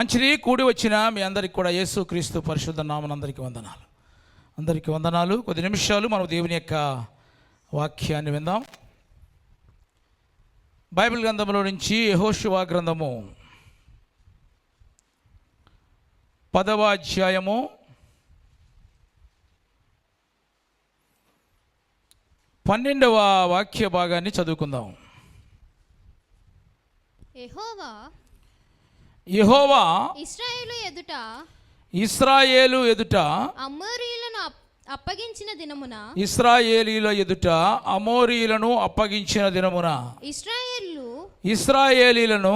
మంచిది కూడి వచ్చిన మీ అందరికి కూడా యేసు క్రీస్తు పరిశుద్ధ నామమున అందరికీ వందనాలు. కొద్ది నిమిషాలు మనం దేవుని యొక్క వాక్యాన్ని విందాం. బైబిల్ గ్రంథంలో నుంచి యెహోషువ గ్రంథము 10వ అధ్యాయము 12వ వాక్య భాగాన్ని చదువుకుందాం. యెహోవా ఇశ్రాయేలు ఎదుట అమోరీయులను అప్పగించిన దినమున ఇశ్రాయేలీలను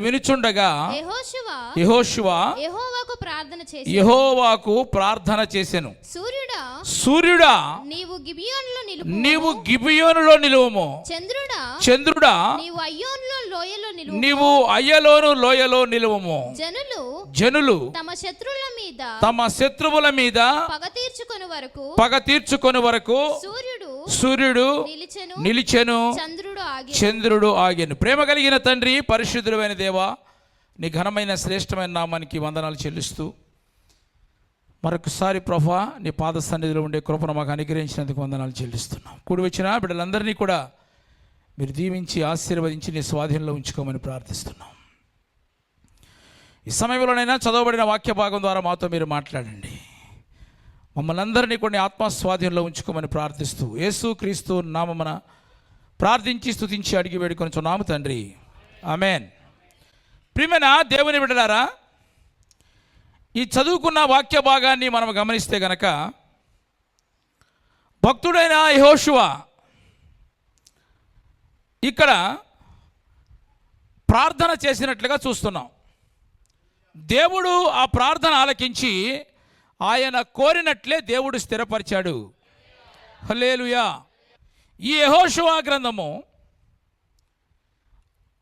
వినుచుండగా యెహోషువ యెహోవాకు ప్రార్థన చేసెను. సూర్యుడా నీవు గిబియోనులో నిలువుము, చంద్రుడా నీవు అయ్యలోను లోయలో నిలువుము. జనులు తమ శత్రువుల మీద పగ తీర్చుకొని వరకు సూర్యుడు నిలిచెను, చంద్రుడు ఆగెను. ప్రేమ కలిగిన తండ్రి, పరిశుద్ధుడైన దేవా, నీ ఘనమైన శ్రేష్టమైన నామానికి వందనాలు చెల్లిస్తూ మరొకసారి ప్రభా నీ పాద సన్నిధిలో ఉండే కృపను మాకు అనుగ్రహించినందుకు వందనాలు చెల్లిస్తున్నాం. కూడి వచ్చిన బిడ్డలందరినీ కూడా మీరు దీవించి ఆశీర్వదించి నీ స్వాధీనంలో ఉంచుకోమని ప్రార్థిస్తున్నాం. ఈ సమయంలోనైనా చదవబడిన వాక్య భాగం ద్వారా మాతో మీరు మాట్లాడండి. మమ్మల్ని అందరినీ కొన్ని ఆత్మస్వాధీనంలో ఉంచుకోమని ప్రార్థిస్తూ యేసు క్రీస్తు నామమున ప్రార్థించి స్తుతించి అడిగి వేడుకొనుచున్నాము తండ్రి, ఆమేన్. ప్రియమైన దేవుని బిడ్డలారా, ఈ చదువుకున్న వాక్య భాగాన్ని మనం గమనిస్తే గనక భక్తుడైన యెహోషువ ఇక్కడ ప్రార్థన చేసినట్లుగా చూస్తున్నాం. దేవుడు ఆ ప్రార్థన ఆలకించి ఆయన కోరినట్లే దేవుడు స్థిరపరిచాడు. హల్లెలూయా. ఈ యెహోషువ గ్రంథము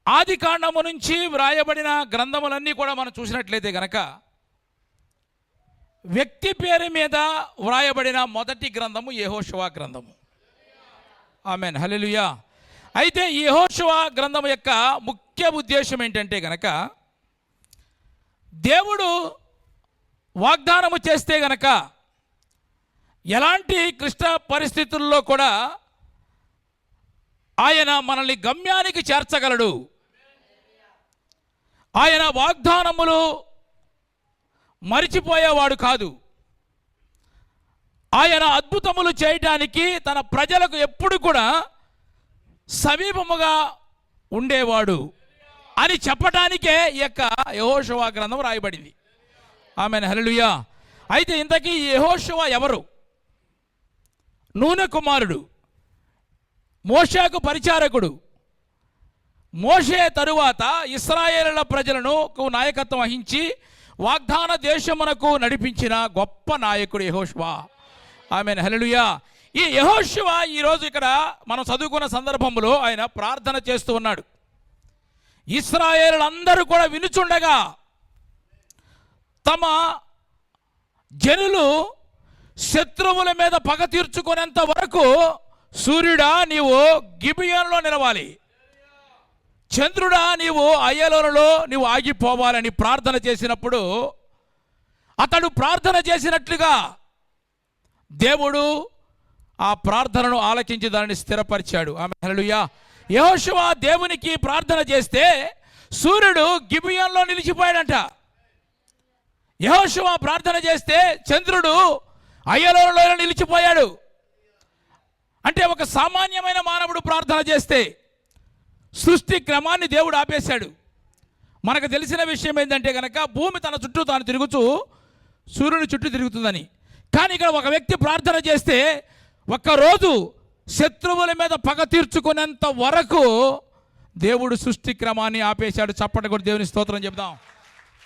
ఆది కాండము నుంచి వ్రాయబడిన గ్రంథములన్నీ కూడా మనం చూసినట్లయితే గనక వ్యక్తి పేరు మీద వ్రాయబడిన మొదటి గ్రంథము యెహోషువ గ్రంథము. ఆమేన్, హల్లెలూయా. అయితే ఈ యెహోషువ గ్రంథం యొక్క ముఖ్య ఉద్దేశం ఏంటంటే గనక దేవుడు వాగ్దానము చేస్తే గనక ఎలాంటి క్లిష్ట పరిస్థితుల్లో కూడా ఆయన మనల్ని గమ్యానికి చేర్చగలడు. ఆయన వాగ్దానములు మరిచిపోయేవాడు కాదు. ఆయన అద్భుతములు చేయటానికి తన ప్రజలకు ఎప్పుడు కూడా సమీపముగా ఉండేవాడు అని చెప్పటానికే ఈ యొక్క యెహోషువ గ్రంథం రాయబడింది. ఆమేన్, హల్లెలూయా. అయితే ఇంతకీ యెహోషువ ఎవరు? నూనె కుమారుడు, మోషేకు పరిచారకుడు. మోషే తరువాత ఇశ్రాయేలుల ప్రజలను నాయకత్వం వహించి వాగ్దాన దేశమునకు నడిపించిన గొప్ప నాయకుడు యెహోషువ. ఆమేన్, హల్లెలూయా. ఈ యెహోషువ ఈరోజు ఇక్కడ మనం చదువుకున్న సందర్భంలో ఆయన ప్రార్థన చేస్తూ ఉన్నాడు. ఇశ్రాయేలులందరూ కూడా వినుచుండగా తమ జనులు శత్రువుల మీద పగ తీర్చుకునేంత వరకు సూర్యుడా నీవు గిబియోనులో నిలవాలి, చంద్రుడా నీవు అయ్యలోనులో నీవు ఆగిపోవాలని ప్రార్థన చేసినప్పుడు అతడు ప్రార్థన చేసినట్లుగా దేవుడు ఆ ప్రార్థనను ఆలకించి దానిని స్థిరపరిచాడు. ఆమేన్, హల్లెలూయా. యెహోషువ దేవునికి ప్రార్థన చేస్తే సూర్యుడు గిబియోనులో నిలిచిపోయాడంట. యెహోషువ ప్రార్థన చేస్తే చంద్రుడు అయ్యలోనులో నిలిచిపోయాడు. అంటే ఒక సామాన్యమైన మానవుడు ప్రార్థన చేస్తే సృష్టి క్రమాన్ని దేవుడు ఆపేశాడు. మనకు తెలిసిన విషయం ఏంటంటే కనుక భూమి తన చుట్టూ తాను తిరుగుతూ సూర్యుని చుట్టూ తిరుగుతుందని. కానీ ఇక్కడ ఒక వ్యక్తి ప్రార్థన చేస్తే ఒక్కరోజు శత్రువుల మీద పగ తీర్చుకునేంత వరకు దేవుడు సృష్టి క్రమాన్ని ఆపేశాడు. చప్పటి కూడా దేవుని స్తోత్రం చెప్దాం.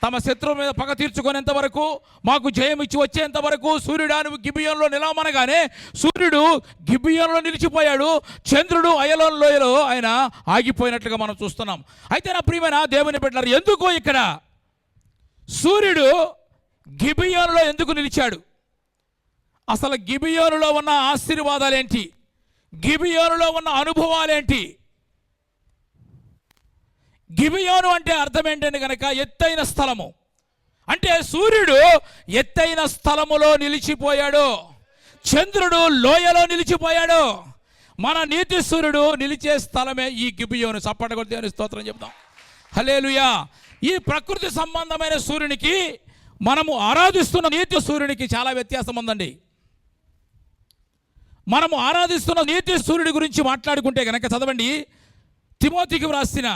తమ శత్రువుల మీద పగ తీర్చుకునేంత వరకు, మాకు జయం ఇచ్చి వచ్చేంత వరకు సూర్యుడు నువ్వు గిబియోనులో నిలవమనగానే సూర్యుడు గిబియోనులో నిలిచిపోయాడు, చంద్రుడు అయ్యలోను లోయలో ఆయన ఆగిపోయినట్లుగా మనం చూస్తున్నాం. అయితే నా ప్రియమైన దేవుని బిడ్డలారా, ఎందుకు ఇక్కడ సూర్యుడు గిబియోనులో ఎందుకు నిలిచాడు? అసలు గిబియోనులో ఉన్న ఆశీర్వాదాలేంటి? గిబియోనులో ఉన్న అనుభవాలేంటి? గిబియోను అంటే అర్థం ఏంటంటే కనుక ఎత్తైన స్థలము. అంటే సూర్యుడు ఎత్తైన స్థలములో నిలిచిపోయాడు, చంద్రుడు లోయలో నిలిచిపోయాడు. మన నీతి సూర్యుడు నిలిచే స్థలమే ఈ గిబియోను. చప్పట కొట్టి దేవుని స్తోత్రం చెప్తాం. హల్లెలూయా. ఈ ప్రకృతి సంబంధమైన సూర్యునికి మనము ఆరాధిస్తున్న నీతి సూర్యునికి చాలా వ్యత్యాసం ఉందండి. మనము ఆరాధిస్తున్న నీతి సూర్యుడి గురించి మాట్లాడుకుంటే కనుక చదవండి, తిమోతికి వ్రాసిన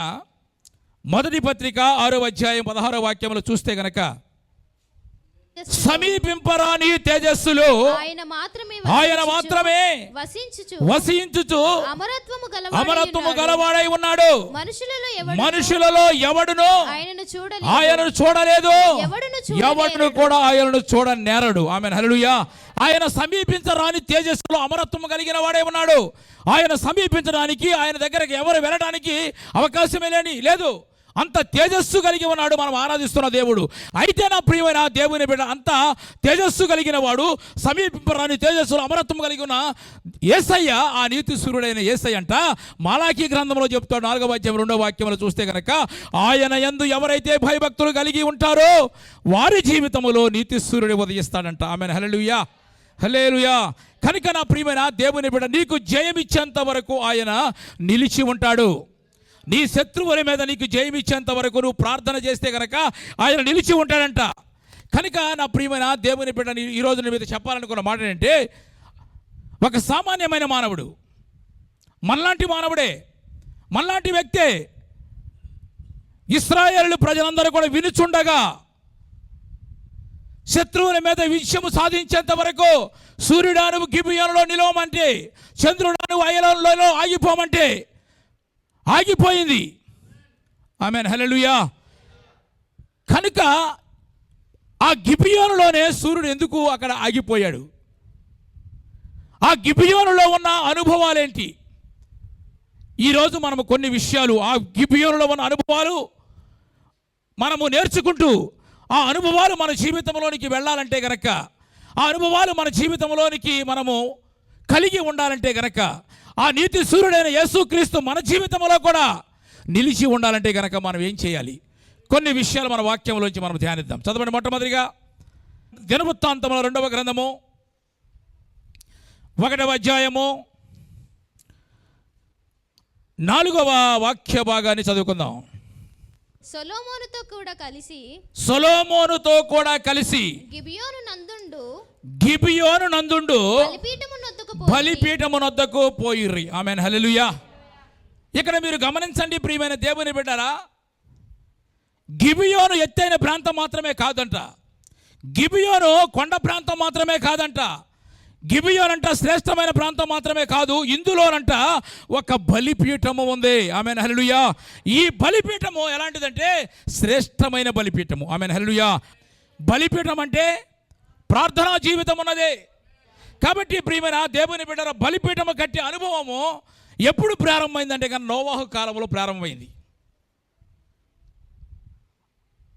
మొదటి పత్రిక 6వ అధ్యాయం 16వ వాక్యంలో చూస్తే గనక, సమీపింపరాని తేజస్సులు ఆయన మాత్రమే వసించుచు అమరత్వము గలవాడై ఉన్నాడు. మనుషులలో ఎవడును ఆయనను చూడలేదు, ఎవడును కూడా ఆయనను చూడనేరడు. ఆమేన్, హల్లెలూయా. ఆయన సమీపించరాని తేజస్సులో అమరత్వము కలిగిన వాడే ఉన్నాడు. ఆయన సమీపించడానికి, ఆయన దగ్గరకు ఎవరు వెళ్ళడానికి అవకాశమే లేదు. అంత తేజస్సు కలిగి ఉన్నాడు మనం ఆరాధిస్తున్న దేవుడు. అయితే నా ప్రియమైన దేవుని బిడ్డ, అంత తేజస్సు కలిగిన వాడు, సమీపింపరాని తేజస్సులో అమరత్వం కలిగి ఉన్న యేసయ్య, ఆ నీతి సూర్యుడైన యేసయ్య అంట మలాకీ గ్రంథంలో చెప్తాడు 4వ అధ్యాయం 2వ వాక్యంలో చూస్తే కనుక, ఆయన యందు ఎవరైతే భయభక్తులు కలిగి ఉంటారో వారి జీవితంలో నీతి సూర్యుడు ఉదయిస్తాడంట. ఆమేన్, హల్లెలూయా, హల్లెలూయా. కనుక నా ప్రియమైన దేవుని బిడ్డ, నీకు జయమిచ్చేంత వరకు ఆయన నిలిచి ఉంటాడు. నీ శత్రువుల మీద నీకు జయమిచ్చేంత వరకు నువ్వు ప్రార్థన చేస్తే కనుక ఆయన నిలిచి ఉంటాడంట. కనుక నా ప్రియమైన దేవుని బిడ్డ, ఈరోజు నీ మీద చెప్పాలనుకున్న మాట ఏంటంటే, ఒక సామాన్యమైన మానవుడు, మనలాంటి మానవుడే, మనలాంటి వ్యక్తే, ఇశ్రాయేలు ప్రజలందరూ కూడా వినుచుండగా శత్రువుల మీద విజయము సాధించేంత వరకు సూర్యుడాను గిబియోనులో నిలవమంటే, చంద్రుడాను అయలంలో ఆగిపోమంటే ఆగిపోయింది. ఆమేన్, హల్లెలూయా. కనుక ఆ గిబియోనులోనే సూర్యుడు ఎందుకు అక్కడ ఆగిపోయాడు? ఆ గిబియోనులో ఉన్న అనుభవాలేంటి? ఈరోజు మనము కొన్ని విషయాలు, ఆ గిబియోనులో ఉన్న అనుభవాలు మనము నేర్చుకుంటూ, ఆ అనుభవాలు మన జీవితంలోనికి వెళ్ళాలంటే గనక, ఆ అనుభవాలు మన జీవితంలోనికి మనము కలిగి ఉండాలంటే గనక, ఆ నీతి సూర్యుడైన యేసుక్రీస్తు మన జీవితంలో కూడా నిలిచి ఉండాలంటే గనక మనం ఏం చేయాలి? కొన్ని విషయాలు మన వాక్యంలోంచి మనం ధ్యానిద్దాం. చదవండి. మొట్టమొదటిగా దినవృత్తాంతముల 2వ గ్రంథము 1వ అధ్యాయము 4వ వాక్య భాగాన్ని చదువుకుందాం. సొలొమోనుతో కూడా కలిసి గిబియోను నందుండు బలిపీఠమునొద్దకు పోయిర్రి. ఆమేన్, హల్లెలూయా. ఇక్కడ మీరు గమనించండి ప్రియమైన దేవుని బిడ్డరా, గిబియోను ఎత్తైన ప్రాంతం మాత్రమే కాదంట, గిబియోను కొండ ప్రాంతం మాత్రమే కాదంట, గిబియోన్ అంట శ్రేష్టమైన ప్రాంతం మాత్రమే కాదు, ఇందులోనంట ఒక బలిపీఠము ఉంది. ఆమేన్, హల్లెలూయా. ఈ బలిపీఠము ఎలాంటిదంటే శ్రేష్టమైన బలిపీఠము. ఆమేన్, హల్లెలూయా. బలిపీఠం అంటే ప్రార్థనా జీవితం ఉన్నదే. కాబట్టి ప్రియమైన దేవుని బిడ్డల, బలిపీఠము కట్టే అనుభవము ఎప్పుడు ప్రారంభమైందంటే కానీ నోవాహు కాలంలో ప్రారంభమైంది.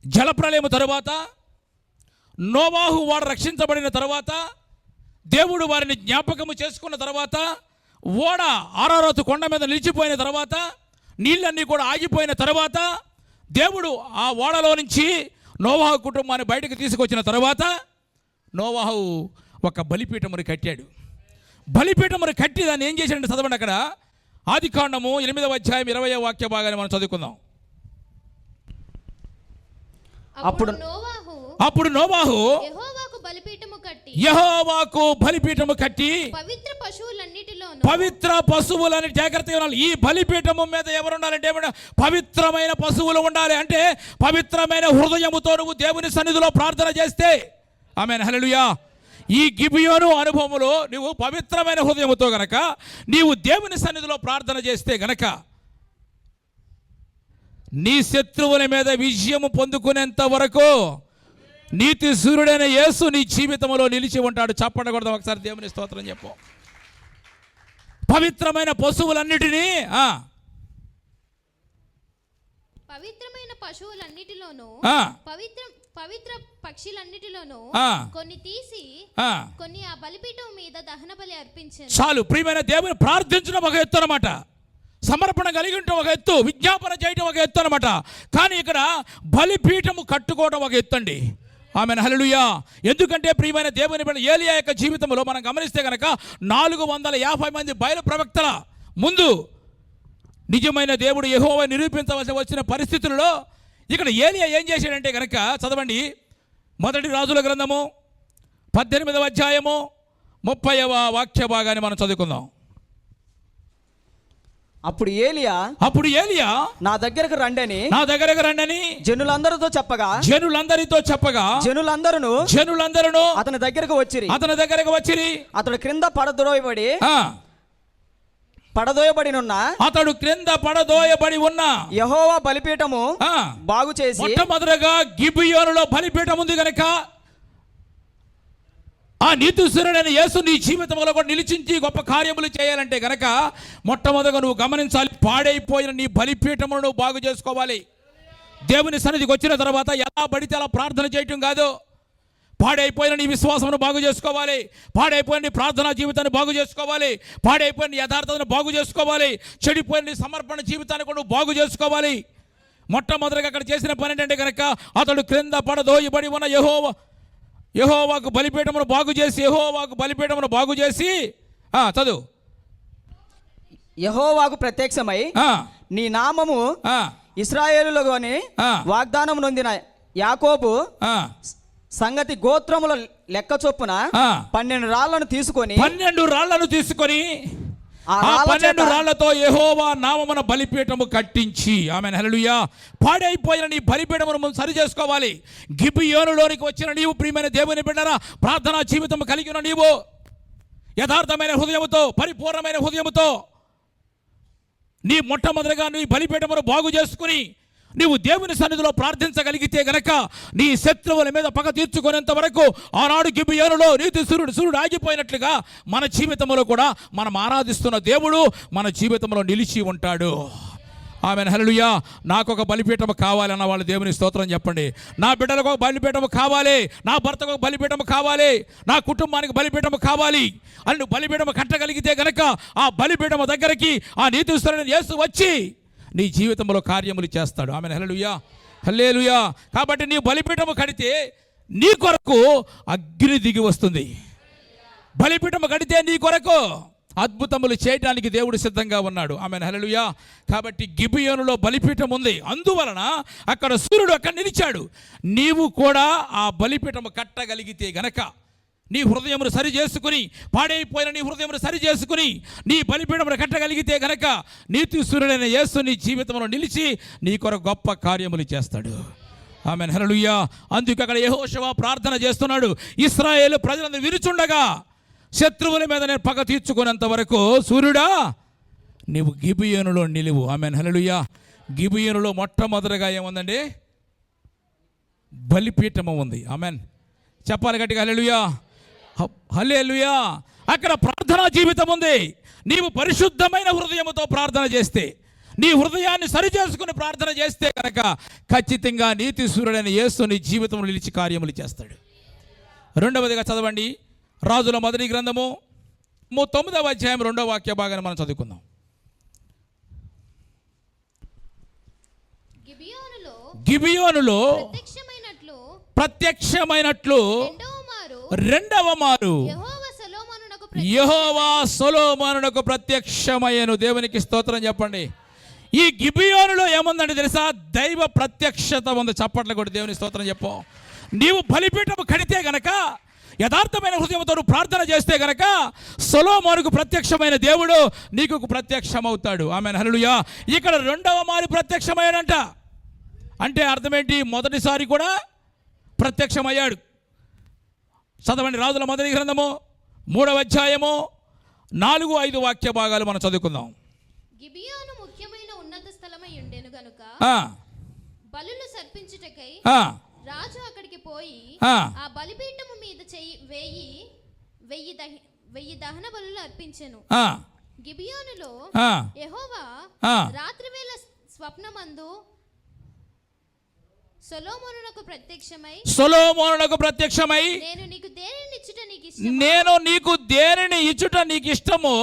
జలప్రలయము తరువాత, నోవాహు వాడు రక్షించబడిన తరువాత, దేవుడు వారిని జ్ఞాపకము చేసుకున్న తర్వాత, ఓడ ఆరారోతు కొండ మీద నిలిచిపోయిన తర్వాత, నీళ్ళన్నీ కూడా ఆగిపోయిన తర్వాత, దేవుడు ఆ ఓడలో నుంచి నోవాహు కుటుంబాన్ని బయటకు తీసుకొచ్చిన తర్వాత నోవాహు ఒక బలిపీఠమును కట్టాడు. బలిపీఠమును కట్టి దాన్ని ఏం చేశాడంటే చదవండి. అక్కడ ఆదికాండము 8వ అధ్యాయం 20వ వాక్య భాగాన్ని మనం చదువుకుందాం. అప్పుడు నోవాహు యెహోవాకు బలిపీఠము కట్టి పవిత్ర పశువులని జాగ్రత్తగా ఉండాలి. ఈ బలిపీఠము మీద ఎవరు ఉండాలంటే పవిత్రమైన పశువులు ఉండాలి. అంటే పవిత్రమైన హృదయముతో నువ్వు దేవుని సన్నిధిలో ప్రార్థన చేస్తే, ఆమేన్, హల్లెలూయా. ఈ గిబియోను అనుభవములో నువ్వు పవిత్రమైన హృదయముతో గనక నీవు దేవుని సన్నిధిలో ప్రార్థన చేస్తే గనక నీ శత్రువుల మీద విజయము పొందుకునేంత వరకు నీతి సూర్యుడైన యేసు నీ జీవితంలో నిలిచి ఉంటాడు. చప్పడకూడదు. ఒకసారి దేవుని స్తోత్రం చెప్పు. పవిత్రమైన పశువులన్నిటినీ పశువులన్నిటిలోనూ పవిత్ర పక్షులన్నిటిలోనూ కొన్ని తీసి కొన్ని ఆ బలిపీఠం మీద దహన బలి అర్పించారు. చాలు ప్రియమైన దేవుని ప్రార్థించడం ఒక ఎత్తు అన్నమాట. సమర్పణ కలిగి ఉండటం ఒక ఎత్తు, విజ్ఞాపన చేయటం ఒక ఎత్తు అనమాట. కానీ ఇక్కడ బలిపీఠము కట్టుకోవడం ఒక ఎత్తు అండి. ఆమెన్, హల్లెలూయా. ఎందుకంటే ప్రియమైన దేవుని బిడ్డ ఏలియా యొక్క జీవితంలో మనం గమనిస్తే కనుక 450 మంది బయలు ప్రవక్తల ముందు నిజమైన దేవుడు యెహోవా నిరూపించవలసి వచ్చిన పరిస్థితులలో ఇక్కడ ఏలియా ఏం చేశాడంటే కనుక చదవండి. 1 రాజుల గ్రంథము 18వ అధ్యాయము 30వ వాక్య భాగాన్ని మనం చదువుకుందాం. అప్పుడు ఏలియా నా దగ్గరకు రండని జనులందరితో చెప్పగా జనులందరూ అతని దగ్గరకు వచ్చిరి. అతడు క్రింద పడదోయబడి ఉన్న యెహోవా బలిపీఠము బాగు చేసి, మొట్టమొదటగా గిబియోనులో బలిపీఠం ఉంది కనుక ఆ నీతిశూరుడైన యేసు నీ జీవితంలో కూడా నిలిచించి గొప్ప కార్యములు చేయాలంటే గనక మొట్టమొదటిగా నువ్వు గమనించాలి, పాడైపోయిన నీ బలిపీఠమును నువ్వు బాగు చేసుకోవాలి. దేవుని సన్నిధికి వచ్చిన తర్వాత ఎలా పడితే అలా ప్రార్థన చేయటం కాదు. పాడైపోయిన నీ విశ్వాసమును బాగు చేసుకోవాలి, పాడైపోయిన నీ ప్రార్థనా జీవితాన్ని బాగు చేసుకోవాలి, పాడైపోయిన నీ యథార్థతను బాగు చేసుకోవాలి, చెడిపోయిన నీ సమర్పణ జీవితాన్ని కూడా నువ్వు బాగు చేసుకోవాలి. మొట్టమొదటిగా అక్కడ చేసిన పని ఏంటంటే కనుక అతడు క్రింద పడదోయబడి ఉన్న యెహోవాకు బలిపీఠమును బాగు చేసి చదువు. యెహోవాకు ప్రత్యక్షమై నీ నామము ఇశ్రాయేలులోని వాగ్దానం నొందిన యాకోబు సంగతి గోత్రముల లెక్క చొప్పున 12 రాళ్లను తీసుకొని ఆ 12 రాళ్లతో యెహోవా నామమున బలిపీఠము కట్టించి, ఆమేన్, హల్లెలూయా. పాడైపోయిన నీ బలిపీఠమును సరి చేసుకోవాలి. గిబియోనులోనికి వచ్చిన నీవు ప్రియమైన దేవుని బిడ్డరా, ప్రార్థనా జీవితం కలిగిన నీవు యథార్థమైన హృదయముతో, పరిపూర్ణమైన హృదయముతో నీ మొట్టమొదటిగా నీ బలిపీఠమును బాగు చేసుకుని నీవు దేవుని సన్నిధిలో ప్రార్థించగలిగితే గనక నీ శత్రువుల మీద పగ తీర్చుకునేంత వరకు ఆనాడు గిబియోనులో నీతి సూర్యుడు ఆగిపోయినట్లుగా మన జీవితంలో కూడా మనం ఆరాధిస్తున్న దేవుడు మన జీవితంలో నిలిచి ఉంటాడు. ఆమెన్, హల్లెలూయా. నాకు ఒక బలిపీఠము కావాలి అన్న వాళ్ళు దేవుని స్తోత్రం చెప్పండి. నా బిడ్డలకు ఒక బలిపీఠము కావాలి, నా భర్తకు ఒక బలిపీఠము కావాలి, నా కుటుంబానికి బలిపీఠము కావాలి అని నువ్వు బలిపీఠము కట్టగలిగితే గనక ఆ బలిపీఠము దగ్గరికి ఆ నీతిస్తున్న యేసు వచ్చి నీ జీవితంలో కార్యములు చేస్తాడు. ఆమెన్, హల్లెలూయా, హల్లెలూయా. కాబట్టి నీ బలిపీఠము కడితే నీ కొరకు అగ్ని దిగి వస్తుంది. బలిపీఠము కడితే నీ కొరకు అద్భుతములు చేయడానికి దేవుడు సిద్ధంగా ఉన్నాడు. ఆమెన్, హల్లెలూయా. కాబట్టి గిబియోనులో బలిపీఠం ఉంది, అందువలన అక్కడ సూర్యుడు అక్కడ నిలిచాడు. నీవు కూడా ఆ బలిపీఠము కట్టగలిగితే గనక నీ హృదయమును సరి చేసుకుని, పాడైపోయిన నీ హృదయమును సరి చేసుకుని నీ బలిపీఠమును కట్టగలిగితే గనక నీతి సూర్యుడైన యేసు నీ జీవితంలో నిలిచి నీ కొరకు గొప్ప కార్యములు చేస్తాడు. ఆమేన్, హల్లెలూయా. అందుకు అక్కడ యెహోషువ ప్రార్థన చేస్తున్నాడు, ఇశ్రాయేలు ప్రజలందరూ విరుచుండగా శత్రువుల మీద నేను పగ తీర్చుకునేంత వరకు సూర్యుడా నీవు గిబియోనులో నిలువు. ఆమేన్, హల్లెలూయా. గిబియోనులో మొట్టమొదటిగా ఏముందండి? బలిపీఠము ఉంది. ఆమేన్, చెప్పాలి గట్టిగా, హల్లెలూయా, హల్లెలూయా. అక్కడ ప్రార్థనా జీవితం ఉంది. నీవు పరిశుద్ధమైన హృదయముతో ప్రార్థన చేస్తే, నీ హృదయాన్ని సరి చేసుకుని ప్రార్థన చేస్తే కనుక ఖచ్చితంగా నీతి సూర్యుడైన యేసు నీ జీవితంలో నిలిచి కార్యములు చేస్తాడు. రెండవదిగా చదవండి, రాజుల మొదటి గ్రంథము 9వ అధ్యాయం 2వ వాక్య భాగాన్ని మనం చదువుకుందాం. గిబియోనులో ప్రత్యక్షమైనట్లు రెండవ మారు యెహోవా సొలొమోనునకు ప్రత్యక్షమయ్యను. దేవునికి స్తోత్రం చెప్పండి. ఈ గిబియోనులో ఏముందండి తెలుసా? దైవ ప్రత్యక్షత ఉంది. చప్పట్లు కూడా దేవుని స్తోత్రం చెప్పు. నీవు బలిపీఠము కడితే గనక, యథార్థమైన హృదయంతో నువ్వు ప్రార్థన చేస్తే గనక సొలొమోనుకు ప్రత్యక్షమైన దేవుడు నీకు ప్రత్యక్షమవుతాడు. ఆమేన్, హల్లెలూయా. ఇక్కడ రెండవ మారు ప్రత్యక్షమయ్యాడంట. అంటే అర్థమేంటి? మొదటిసారి కూడా ప్రత్యక్షమయ్యాడు. చదవండి, రాజుల మొదటి గ్రంథము 3వ అధ్యాయము 4-5 వాక్య భాగాలు మనం చదువుకుందాం. గిబియోను ముఖ్యమైన ఉన్నత స్థలమై ఉండెను గనుక బలులు సర్పించుటకై రాజు అక్కడికి పోయి ఆ బలిపీఠము మీద వెయ్యి దహన బలులు అర్పించెను. గిబియోనులో యెహోవా రాత్రివేళ స్వప్నమందు సొలొమోనునకు ప్రత్యక్షమై నేను నీకు దేనిని ఇచ్చుట నీకు ఇష్టమో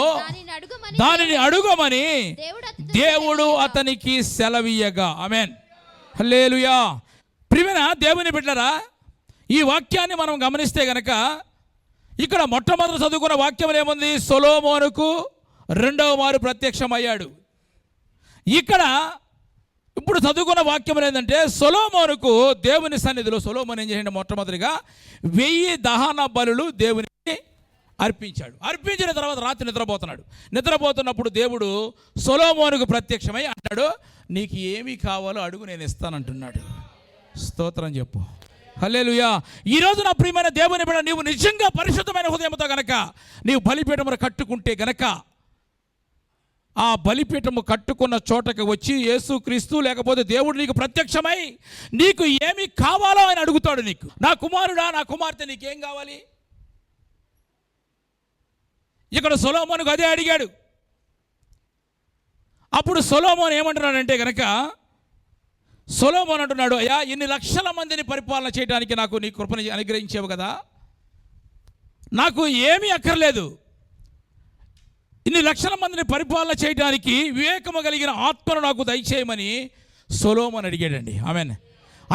అడుగమని దేవుడు అతనికి సెలవీయగా. ఆమేన్, హల్లెలూయా. ప్రియమైన దేవుని బిడ్డలారా, ఈ వాక్యాన్ని మనం గమనిస్తే గనక ఇక్కడ మొట్టమొదటి చదువుకున్న వాక్యం ఏముంది? సొలొమోనుకు రెండవ మారు ప్రత్యక్షమయ్యాడు. ఇక్కడ ఇప్పుడు చదువుకున్న వాక్యం ఏంటంటే సొలొమోనుకు దేవుని సన్నిధిలో సొలొమోను ఏం చేయండి? మొట్టమొదటిగా 1000 దహన బలులు దేవునికి అర్పించాడు. అర్పించిన తర్వాత రాత్రి నిద్రపోతున్నప్పుడు దేవుడు సొలొమోనుకు ప్రత్యక్షమై అంటాడు, నీకు ఏమి కావాలో అడుగు, నేను ఇస్తానంటున్నాడు. స్తోత్రం చెప్పు, హల్లెలూయా. ఈరోజు నా ప్రియమైన దేవుని బిడ్డ, నీవు నిజంగా పరిశుద్ధమైన హృదయంతో గనక నీవు బలిపీఠమును కట్టుకుంటే గనక ఆ బలిపీఠము కట్టుకున్న చోటకి వచ్చి యేసుక్రీస్తు లేకపోతే దేవుడు నీకు ప్రత్యక్షమై నీకు ఏమి కావాలో అని అడుగుతాడు. నీకు, నా కుమారుడా, నా కుమార్తె, నీకేం కావాలి? ఇక్కడ సొలొమోనుకు అదే అడిగాడు. అప్పుడు సొలొమోను ఏమంటున్నాడంటే గనక సొలొమోను అంటున్నాడు, అయ్యా, ఇన్ని లక్షల మందిని పరిపాలన చేయడానికి నాకు నీ కృపను అనుగ్రహించేవు కదా, నాకు ఏమీ అక్కర్లేదు. ఇన్ని లక్షల మందిని పరిపాలన చేయడానికి వివేకము కలిగిన ఆత్మను నాకు దయచేయమని సొలొమోను అడిగాడండి. ఆమేన్.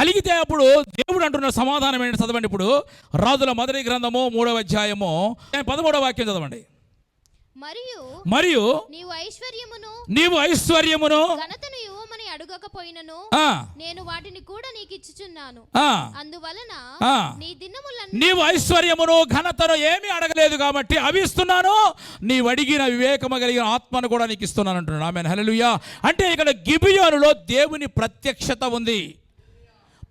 అలిగితే అప్పుడు దేవుడు అంటున్న సమాధానం ఏంటి? చదవండి. ఇప్పుడు రాజుల మొదటి గ్రంథము 3వ అధ్యాయము 13వ వాక్యం చదవండి. మరియు నీవు ఐశ్వర్యమును ఘనతను ఇవ్వమని అడగకపోయినను నేను వాటిని కూడా నీకు ఇచ్చుచున్నాను. అందువలన నీ దినములను నీవు ఐశ్వర్యమును ఘనతను ఏమీ అడగలేదు కాబట్టి అవి ఇస్తున్నాను, నీవు అడిగిన వివేకము కలిగిన ఆత్మను కూడా నీకు ఇస్తున్నాను అంటున్నాను. ఆమేన్, హల్లెలూయా. అంటే ఇక్కడ గిబియోనులో దేవుని ప్రత్యక్షత ఉంది.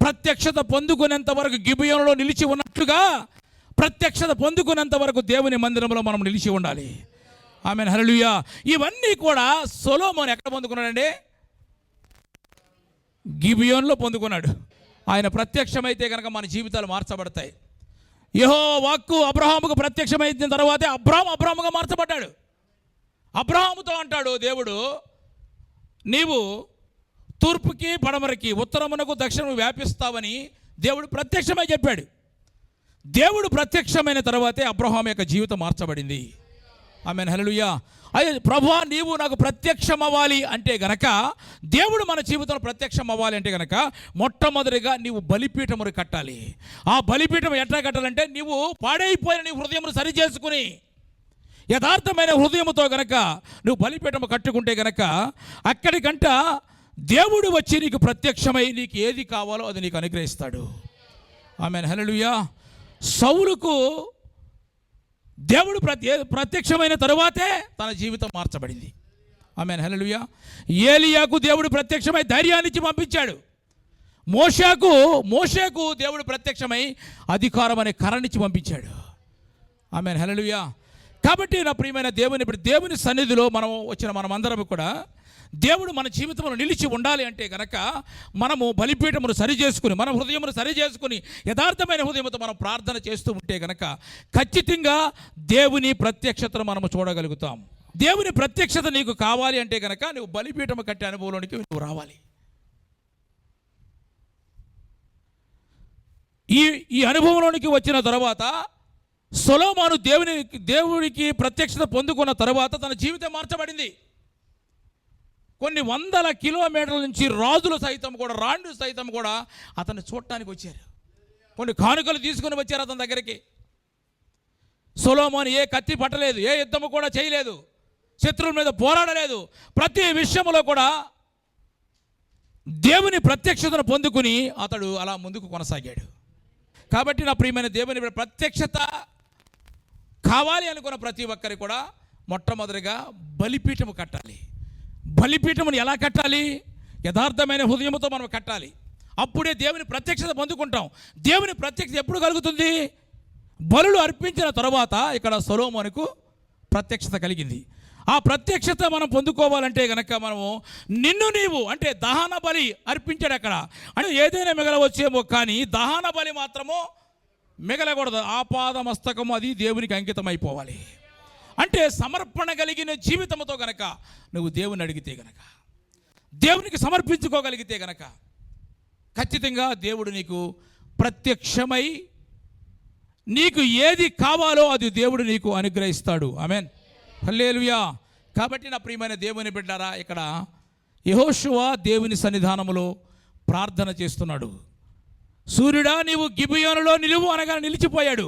ప్రత్యక్షత పొందుకునేంత వరకు గిబియోనులో నిలిచి ఉన్నట్లుగా ప్రత్యక్షత పొందుకునేంత వరకు దేవుని మందిరంలో మనం నిలిచి ఉండాలి. ఆమేన్, హల్లెలూయా. ఇవన్నీ కూడా సొలొమోను ఎక్కడ పొందుకున్నాడండి? గిబియోనులో పొందుకున్నాడు. ఆయన ప్రత్యక్షమైతే కనుక మన జీవితాలు మార్చబడతాయి. యెహోవా వాక్కు అబ్రహాముకు ప్రత్యక్షమైన తర్వాతే అబ్రాహాముగా మార్చబడ్డాడు. అబ్రహాముతో అంటాడు దేవుడు, నీవు తూర్పుకి పడమరకి ఉత్తరమునకు దక్షిణము వ్యాపిస్తావని దేవుడు ప్రత్యక్షమై చెప్పాడు. దేవుడు ప్రత్యక్షమైన తర్వాతే అబ్రహాము యొక్క జీవితం మార్చబడింది. ఆమేన్, హల్లెలూయా. అయ్యే ప్రభువా, నీవు నాకు ప్రత్యక్షం అవ్వాలి అంటే గనక, దేవుడు మన జీవితంలో ప్రత్యక్షం అవ్వాలి అంటే గనక మొట్టమొదటిగా నీవు బలిపీఠమును కట్టాలి. ఆ బలిపీఠం ఎట్లా కట్టాలంటే, నీవు పాడైపోయిన నీ హృదయమును సరిచేసుకుని యథార్థమైన హృదయముతో గనక నువ్వు బలిపీఠము కట్టుకుంటే గనక అక్కడికంట దేవుడు వచ్చి నీకు ప్రత్యక్షమై నీకు ఏది కావాలో అది నీకు అనుగ్రహిస్తాడు. ఆమేన్, హల్లెలూయా. సౌలుకు దేవుడు ప్రత్యక్షమైన తరువాతే తన జీవితం మార్చబడింది. ఆమేన్, హల్లెలూయా. ఏలియాకు దేవుడు ప్రత్యక్షమై ధైర్యాన్నిచ్చి పంపించాడు. మోషేకు దేవుడు ప్రత్యక్షమై అధికారం అనే కర్రనిచ్చి పంపించాడు. ఆమేన్, హల్లెలూయా. కాబట్టి నా ప్రియమైన దేవుని సన్నిధిలో మనమందరం కూడా దేవుడు మన జీవితంలో నిలిచి ఉండాలి అంటే గనక మనము బలిపీఠమును సరిచేసుకుని, మన హృదయమును సరిచేసుకుని యథార్థమైన హృదయంతో మనం ప్రార్థన చేస్తూ ఉంటే గనక ఖచ్చితంగా దేవుని ప్రత్యక్షతను మనము చూడగలుగుతాం. దేవుని ప్రత్యక్షత నీకు కావాలి అంటే గనక నువ్వు బలిపీఠము కట్టే అనుభవంలోనికి నువ్వు రావాలి. ఈ అనుభవంలోనికి వచ్చిన తర్వాత సొలొమోను దేవుడికి ప్రత్యక్షత పొందుకున్న తర్వాత తన జీవితం మార్చబడింది. కొన్ని వందల కిలోమీటర్ల నుంచి రాజులు సైతం కూడా అతన్ని చూడటానికి వచ్చారు. కొన్ని కానుకలు తీసుకుని వచ్చారు అతని దగ్గరికి. సొలొమోను ఏ కత్తి పట్టలేదు, ఏ యుద్ధము కూడా చేయలేదు, శత్రువుల మీద పోరాడలేదు. ప్రతి విషయంలో కూడా దేవుని ప్రత్యక్షతను పొందుకుని అతడు అలా ముందుకు కొనసాగాడు. కాబట్టి నా ప్రియమైన దేవుని ప్రత్యక్షత కావాలి అనుకున్న ప్రతి ఒక్కరి కూడా మొట్టమొదటిగా బలిపీఠము కట్టాలి. బలిపీఠమును ఎలా కట్టాలి? యథార్థమైన హృదయంతో మనం కట్టాలి. అప్పుడే దేవుని ప్రత్యక్షత పొందుకుంటాం. దేవుని ప్రత్యక్షత ఎప్పుడు కలుగుతుంది? బలులు అర్పించిన తర్వాత ఇక్కడ సొలొమోనుకు ప్రత్యక్షత కలిగింది. ఆ ప్రత్యక్షత మనం పొందుకోవాలంటే గనక మనము నీవు అంటే దహన బలి అర్పించాడు. అక్కడ అంటే ఏదైనా మిగలవచ్చేమో, కానీ దహన బలి మాత్రము మిగలకూడదు. ఆపాద మస్తకము అది దేవునికి అంకితం అయిపోవాలి. అంటే సమర్పణ కలిగిన జీవితంతో గనక నువ్వు దేవుని అడిగితే గనక, దేవునికి సమర్పించుకోగలిగితే గనక ఖచ్చితంగా దేవుడు నీకు ప్రత్యక్షమై నీకు ఏది కావాలో అది దేవుడు నీకు అనుగ్రహిస్తాడు. ఆమేన్, హల్లెలూయా. కాబట్టి నా ప్రియమైన దేవుని బిడ్డారా, ఇక్కడ యెహోషువ దేవుని సన్నిధానములో ప్రార్థన చేస్తున్నాడు. సూర్యుడా నీవు గిబియోనులో నిలువు అనగా నిలిచిపోయాడు.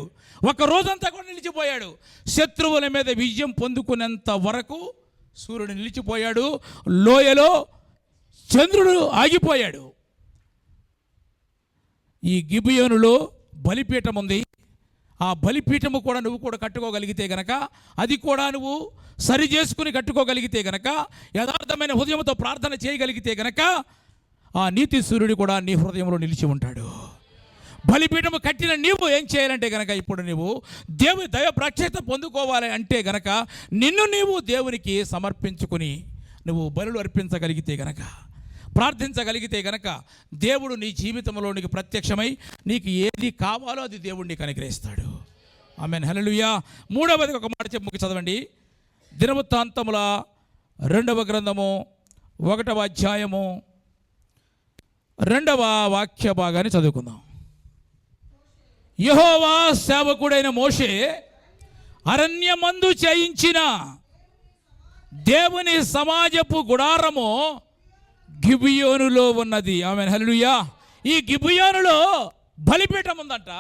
ఒక రోజంతా కూడా నిలిచిపోయాడు. శత్రువుల మీద విజయం పొందుకునేంత వరకు సూర్యుడు నిలిచిపోయాడు. లోయలో చంద్రుడు ఆగిపోయాడు. ఈ గిబియోనులో బలిపీఠం ఉంది. ఆ బలిపీఠము కూడా నువ్వు కూడా కట్టుకోగలిగితే గనక, అది కూడా నువ్వు సరి చేసుకుని కట్టుకోగలిగితే గనక, యథార్థమైన హృదయంతో ప్రార్థన చేయగలిగితే గనక, ఆ నీతి సూర్యుడు కూడా నీ హృదయంలో నిలిచి ఉంటాడు. బలిపీఠము కట్టిన నీవు ఏం చేయాలంటే గనక, ఇప్పుడు నువ్వు దేవుని దైవ ప్రత్యక్షత పొందుకోవాలి అంటే గనక, నిన్ను నీవు దేవునికి సమర్పించుకుని నువ్వు బలులు అర్పించగలిగితే గనక, ప్రార్థించగలిగితే గనక, దేవుడు నీ జీవితంలో నీకు ప్రత్యక్షమై నీకు ఏది కావాలో అది దేవుడు నీకు అనుగ్రహిస్తాడు. ఆమేన్, హల్లెలూయా. మూడవది ఒక మాట చెప్పి చదవండి. దినవృత్తాంతముల 2వ గ్రంథము 1వ అధ్యాయము 2వ వాక్య భాగాన్ని చదువుకుందాం. యెహోవా సేవకుడైన మోషే అరణ్యమందు చేయించిన దేవుని సమాజపు గుడారము గిబియోనులో ఉన్నది. ఆమేన్, హల్లెలూయా. ఈ గిబియోనులో బలిపీఠం ఉందంట.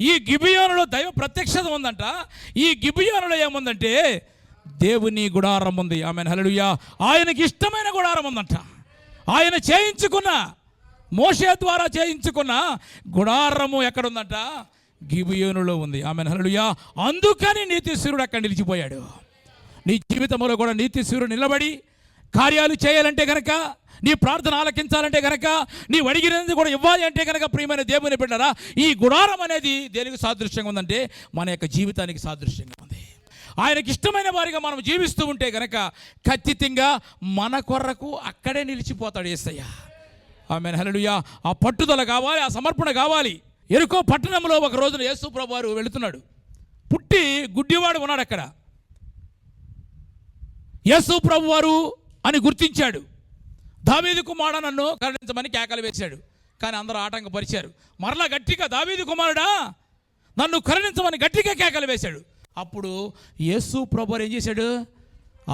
ఈ గిబియోనులో దైవ ప్రత్యక్షత ఉందంట. ఈ గిబియోనులో ఏముందంటే దేవుని గుడారం ఉంది. ఆమేన్, హల్లెలూయా. ఆయనకి ఇష్టమైన గుడారం ఉందంట. ఆయన చేయించుకున్న, మోషే ద్వారా చేయించుకున్న గుడారము ఎక్కడుందంట? గిబియోనులో ఉంది. ఆమేన్, హల్లెలూయా. అందుకని నీతి సూర్యుడు అక్కడ నిలిచిపోయాడు. నీ జీవితంలో కూడా నీతి సూర్యుడు నిలబడి కార్యాలు చేయాలంటే గనక, నీ ప్రార్థన ఆలకించాలంటే గనక, నీ అడిగినది కూడా ఇవ్వాలి అంటే కనుక, ప్రియమైన దేవుని బిడ్డరా, ఈ గుడారం అనేది దేనికి సాదృశ్యంగా ఉందంటే మన యొక్క జీవితానికి సాదృశ్యంగా ఉంది. ఆయనకి ఇష్టమైన వారిగా మనం జీవిస్తూ ఉంటే గనక ఖచ్చితంగా మన కొరకు అక్కడే నిలిచిపోతాడు యేసయ్య. ఆమేన్, హల్లెలూయా. ఆ పట్టుదల కావాలి, ఆ సమర్పణ కావాలి. ఎరుకో పట్టణంలో ఒక రోజున యేసు ప్రభువు వారు వెళుతున్నాడు. పుట్టి గుడ్డివాడు ఉన్నాడు అక్కడ. యేసు ప్రభువు వారు అని గుర్తించాడు. దావీదు కుమారుడా నన్ను కరుణించమని కేకలు వేశాడు. కానీ అందరూ ఆటంకపరిచారు. మరలా గట్టిగా దావీదు కుమారుడా నన్ను కరుణించమని గట్టిగా కేకలు వేశాడు. అప్పుడు యేసు ప్రభువు ఏం చేశాడు?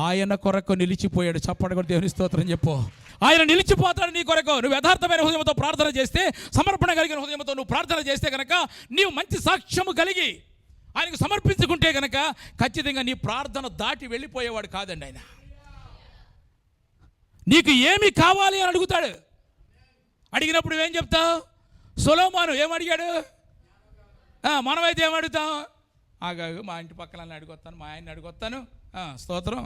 ఆయన కొరకు నిలిచిపోయాడు. చప్పటి కూడా దేవుని స్తోత్రం చెప్పు. ఆయన నిలిచిపోతాడు నీ కొరకు. నువ్వు యథార్థమైన హృదయంతో ప్రార్థన చేస్తే, సమర్పణ కలిగిన హృదయంతో నువ్వు ప్రార్థన చేస్తే కనుక, నీవు మంచి సాక్ష్యము కలిగి ఆయనకు సమర్పించుకుంటే కనుక ఖచ్చితంగా నీ ప్రార్థన దాటి వెళ్ళిపోయేవాడు కాదండి ఆయన. నీకు ఏమి కావాలి అని అడుగుతాడు. అడిగినప్పుడు ఏం చెప్తావు? సొలొమోను ఏమడిగాడు? మనమైతే ఏమడుగుతాం? ఆగాగు, మా ఇంటి పక్కన అడిగొస్తాను, మా ఆయన్ని అడిగొస్తాను. స్తోత్రం.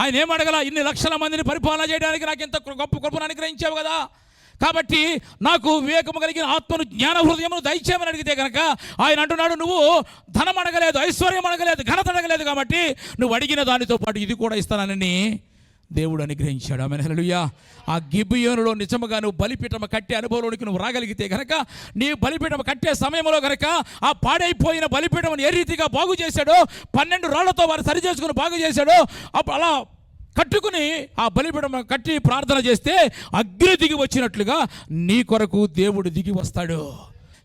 ఆయన ఏమడగల? ఇన్ని లక్షల మందిని పరిపాలన చేయడానికి నాకు ఇంత గొప్ప కృపను అనుగ్రహించావు కదా, కాబట్టి నాకు వివేకము కలిగిన ఆత్మను, జ్ఞాన హృదయమును దయచేయమని అడిగితే కనుక ఆయన అంటున్నాడు, నువ్వు ధనం అడగలేదు, ఐశ్వర్యం అడగలేదు, ఘనత అడగలేదు, కాబట్టి నువ్వు అడిగిన దానితో పాటు ఇది కూడా ఇస్తానని దేవుడు అనుగ్రహించాడు. ఆమేన్, హల్లెలూయా. ఆ గిబియోనులో నిజముగా నువ్వు బలిపీఠం కట్టే అనుభవంలోనికి నువ్వు రాగలిగితే కనుక, నీ బలిపీఠం కట్టే సమయంలో కనుక ఆ పాడైపోయిన బలిపీఠం ఏ రీతిగా బాగు చేశాడో, 12 రాళ్లతో వారు సరి చేసుకుని బాగు చేశాడో, అప్పుడు అలా కట్టుకుని ఆ బలిపీఠం కట్టి ప్రార్థన చేస్తే అగ్ని దిగి వచ్చినట్లుగా నీ కొరకు దేవుడు దిగి వస్తాడు.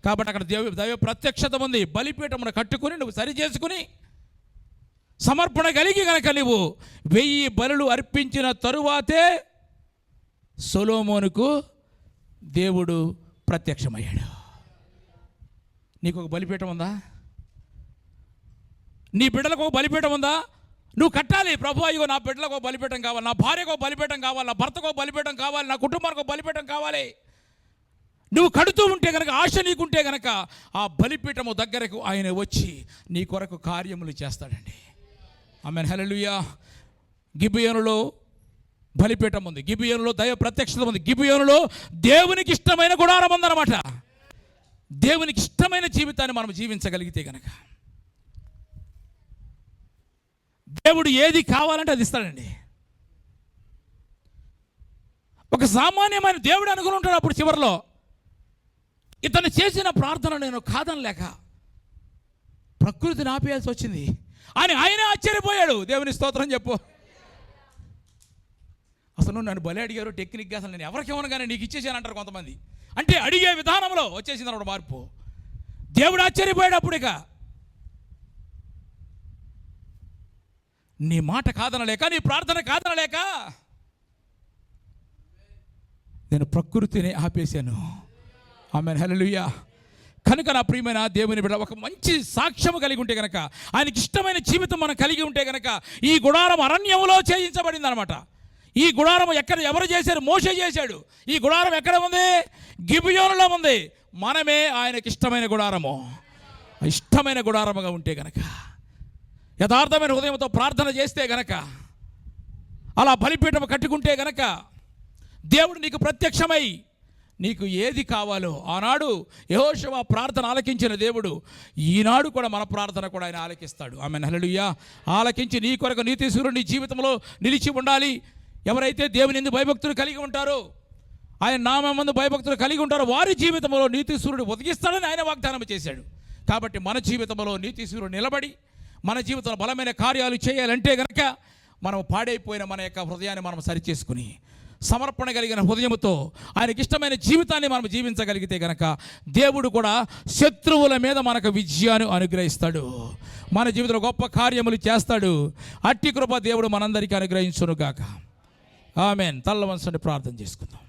కాబట్టి అక్కడ దైవ ప్రత్యక్షత ఉంది. బలిపీఠమును కట్టుకుని నువ్వు సరి చేసుకుని సమర్పణ కలిగి కనుక నువ్వు 1000 బలులు అర్పించిన తరువాతే సొలొమోనుకు దేవుడు ప్రత్యక్షమయ్యాడు. నీకు ఒక బలిపీఠం ఉందా? నీ బిడ్డలకు ఒక బలిపీఠం ఉందా? నువ్వు కట్టాలి. ప్రభు, అయ్యో నా బిడ్డలకు ఒక బలిపీఠం కావాలి, నా భార్యకు ఒక బలిపీఠం కావాలి, నా భర్తకు ఒక బలిపీఠం కావాలి, నా కుటుంబానికి ఒక బలిపీఠం కావాలి. నువ్వు కడుతూ ఉంటే కనుక, ఆశ నీకుంటే కనుక, ఆ బలిపీఠము దగ్గరకు ఆయన వచ్చి నీ కొరకు కార్యములు చేస్తాడండి. ఆమేన్, హల్లెలూయా. గిబియోనులో బలిపీఠం ఉంది. గిబియోనులో దైవ ప్రత్యక్షత ఉంది. గిబియోనులో దేవునికి ఇష్టమైన గుడారం ఉందన్నమాట. దేవునికి ఇష్టమైన జీవితాన్ని మనం జీవించగలిగితే కనుక దేవుడు ఏది కావాలంటే అది ఇస్తాడండి. ఒక సామాన్యమైన దేవుడు అనుకుని ఉంటాడు. అప్పుడు చివరిలో ఇతను చేసిన ప్రార్థన నేను కాదనలేక ప్రకృతిని ఆపేయాల్సి వచ్చింది అని ఆయన ఆశ్చర్యపోయాడు. దేవుని స్తోత్రం చెప్పు. అసలు నన్ను బలి అడిగారు టెక్నిక్గా, అసలు నేను ఎవరికి ఇవ్వను కానీ నీకు ఇచ్చేసాను అంటారు కొంతమంది. అంటే అడిగే విధానంలో వచ్చేసింది అన్నమాట మార్పు. దేవుడు ఆశ్చర్యపోయాడు. అప్పుడు ఇక నీ మాట కాదనలేక, నీ ప్రార్థన కాదనలేక నేను ప్రకృతిని ఆపేశాను. ఆమేన్, హల్లెలూయా. కనుక నా ప్రియమైన దేవుని బిడ్డ, ఒక మంచి సాక్ష్యము కలిగి ఉంటే కనుక, ఆయనకి ఇష్టమైన జీవితం మనం కలిగి ఉంటే కనుక, ఈ గుడారం అరణ్యములో చేయించబడింది అనమాట. ఈ గుడారం ఎక్కడ ఎవరు చేశారు? మోషే చేశాడు. ఈ గుడారం ఎక్కడ ఉంది? గిబియోనులో ఉంది. మనమే ఆయనకి ఇష్టమైన గుడారము. ఇష్టమైన గుడారముగా ఉంటే గనక, యథార్థమైన హృదయంతో ప్రార్థన చేస్తే గనక, అలా బలిపీఠం కట్టుకుంటే గనక, దేవుడు నీకు ప్రత్యక్షమై నీకు ఏది కావాలో, ఆనాడు యెహోషువ ప్రార్థన ఆలకించిన దేవుడు ఈనాడు కూడా మన ప్రార్థన కూడా ఆయన ఆలకిస్తాడు. ఆమేన్, హల్లెలూయా. ఆలకించి నీ కొరకు నీతిశూరుడు నీ జీవితంలో నిలిచి ఉండాలి. ఎవరైతే దేవుని యందు భయభక్తులు కలిగి ఉంటారో, ఆయన నామమందు భయభక్తులు కలిగి ఉంటారో, వారి జీవితంలో నీతిశూరుడు ఒదిగిస్తాడని ఆయన వాగ్దానం చేశాడు. కాబట్టి మన జీవితంలో నీతిశూరుడు నిలబడి మన జీవితంలో బలమైన కార్యాలు చేయాలంటే గనక, మనం పాడైపోయిన మన యొక్క హృదయాన్ని మనం సరిచేసుకుని సమర్పణ కలిగిన హృదయముతో ఆయనకి ఇష్టమైన జీవితాన్ని మనం జీవించగలిగితే గనక, దేవుడు కూడా శత్రువుల మీద మనకు విజయాన్ని అనుగ్రహిస్తాడు. మన జీవితంలో గొప్ప కార్యములు చేస్తాడు. అట్టి కృప దేవుడు మనందరికీ అనుగ్రహించును గాక. ఆమేన్. తల్ల వంచండి, ప్రార్థన చేసుకుందాం.